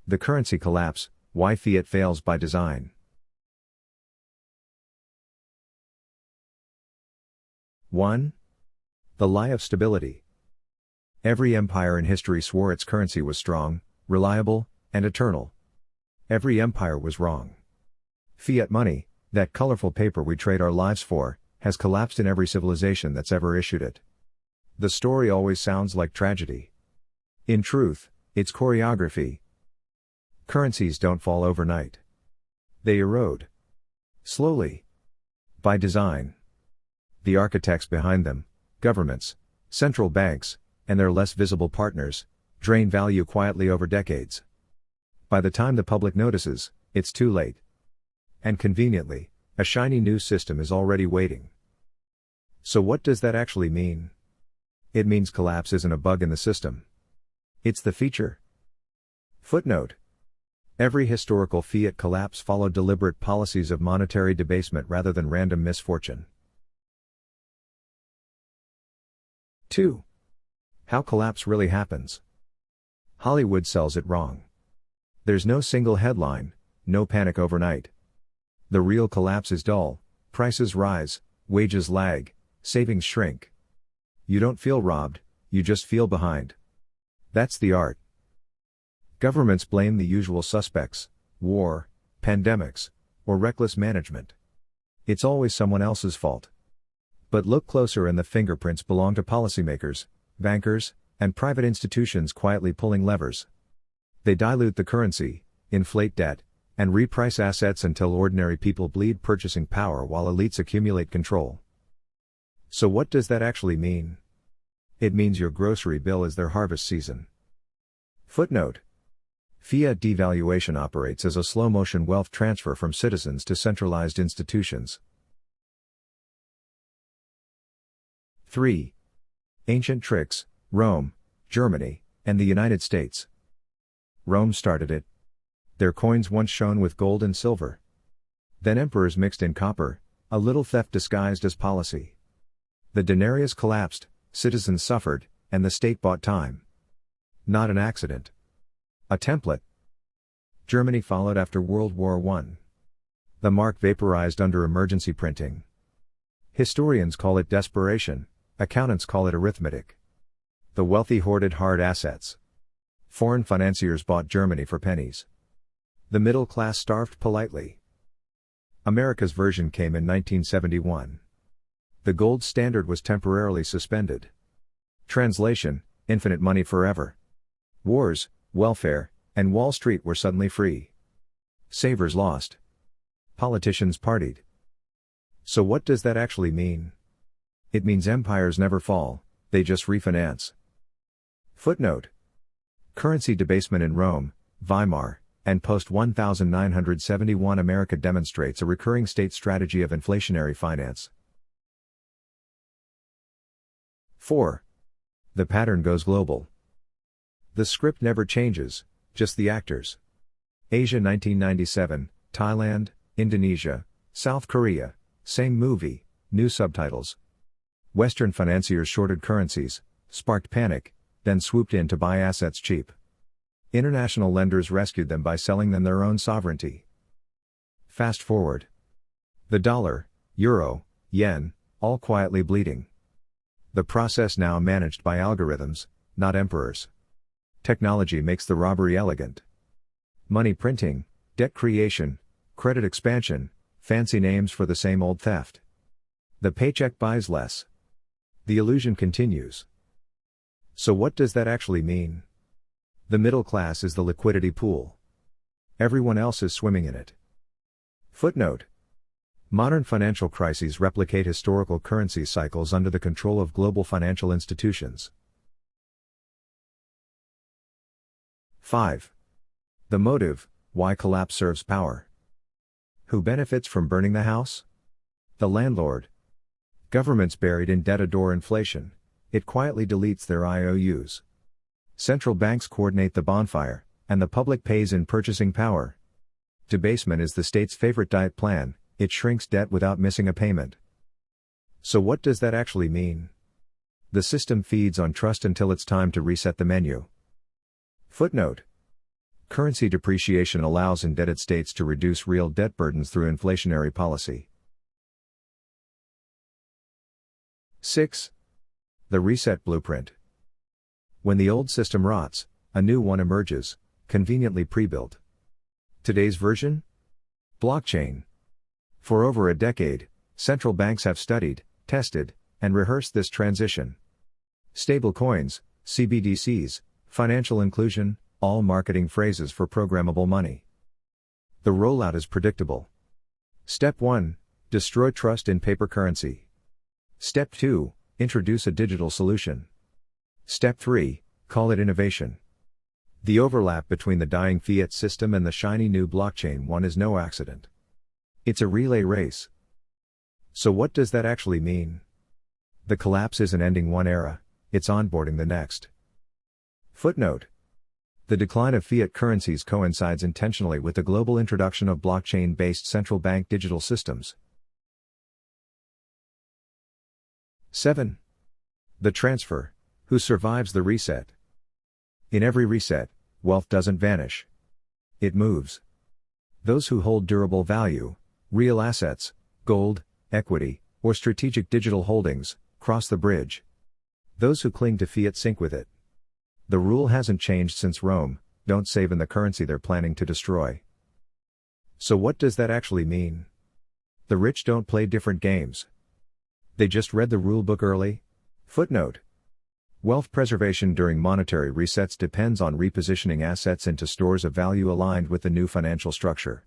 The currency collapse, why fiat fails by design. 1. The lie of stability. Every empire in history swore its currency was strong, reliable, and eternal. Every empire was wrong. Fiat money, that colorful paper we trade our lives for, has collapsed in every civilization that's ever issued it. The story always sounds like tragedy. In truth, it's choreography. Currencies don't fall overnight. They erode. Slowly. By design. The architects behind them, governments, central banks, and their less visible partners, drain value quietly over decades. By the time the public notices, it's too late. And conveniently, a shiny new system is already waiting. So what does that actually mean? It means collapse isn't a bug in the system. It's the feature. Footnote. Every historical fiat collapse followed deliberate policies of monetary debasement rather than random misfortune. 2. How collapse really happens. Hollywood sells it wrong. There's no single headline, no panic overnight. The real collapse is dull, prices rise, wages lag, savings shrink. You don't feel robbed, you just feel behind. That's the art. Governments blame the usual suspects: war, pandemics, or reckless management. It's always someone else's fault. But look closer and the fingerprints belong to policymakers, bankers, and private institutions quietly pulling levers. They dilute the currency, inflate debt, and reprice assets until ordinary people bleed purchasing power while elites accumulate control. So what does that actually mean? It means your grocery bill is their harvest season. Footnote. Fiat devaluation operates as a slow-motion wealth transfer from citizens to centralized institutions. 3. Ancient tricks: Rome, Germany, and the United States. Rome started it. Their coins once shone with gold and silver. Then emperors mixed in copper, a little theft disguised as policy. The denarius collapsed, citizens suffered, and the state bought time. Not an accident. A template. Germany followed after World War I. The mark vaporized under emergency printing. Historians call it desperation, accountants call it arithmetic. The wealthy hoarded hard assets. Foreign financiers bought Germany for pennies. The middle class starved politely. America's version came in 1971. The gold standard was temporarily suspended. Translation: infinite money forever. Wars, welfare, and Wall Street were suddenly free. Savers lost. Politicians partied. So what does that actually mean? It means empires never fall, they just refinance. Footnote. Currency debasement in Rome, Weimar, and post-1971 America demonstrates a recurring state strategy of inflationary finance. 4. The pattern goes global. The script never changes, just the actors. Asia 1997, Thailand, Indonesia, South Korea, same movie, new subtitles. Western financiers shorted currencies, sparked panic, then swooped in to buy assets cheap. International lenders rescued them by selling them their own sovereignty. Fast forward. The dollar, euro, yen, all quietly bleeding. The process now managed by algorithms, not emperors. Technology makes the robbery elegant. Money printing, debt creation, credit expansion, fancy names for the same old theft. The paycheck buys less. The illusion continues. So what does that actually mean? The middle class is the liquidity pool. Everyone else is swimming in it. Footnote. Modern financial crises replicate historical currency cycles under the control of global financial institutions. 5. The motive: why collapse serves power. Who benefits from burning the house? The landlord. Governments buried in debt adore inflation. It quietly deletes their IOUs. Central banks coordinate the bonfire, and the public pays in purchasing power. Debasement is the state's favorite diet plan, it shrinks debt without missing a payment. So what does that actually mean? The system feeds on trust until it's time to reset the menu. Footnote. Currency depreciation allows indebted states to reduce real debt burdens through inflationary policy. 6. The reset blueprint. When the old system rots, a new one emerges, conveniently pre-built. Today's version? Blockchain. For over a decade, central banks have studied, tested, and rehearsed this transition. Stablecoins, CBDCs, financial inclusion, all marketing phrases for programmable money. The rollout is predictable. Step 1. Destroy trust in paper currency. Step 2. Introduce a digital solution. Step 3. Call it innovation. The overlap between the dying fiat system and the shiny new blockchain one is no accident. It's a relay race. So what does that actually mean? The collapse isn't ending one era, it's onboarding the next. Footnote. The decline of fiat currencies coincides intentionally with the global introduction of blockchain-based central bank digital systems. 7. The transfer. Who survives the reset? In every reset, wealth doesn't vanish. It moves. Those who hold durable value, real assets, gold, equity, or strategic digital holdings, cross the bridge. Those who cling to fiat sink with it. The rule hasn't changed since Rome: don't save in the currency they're planning to destroy. So what does that actually mean? The rich don't play different games. They just read the rulebook early? Footnote. Wealth preservation during monetary resets depends on repositioning assets into stores of value aligned with the new financial structure.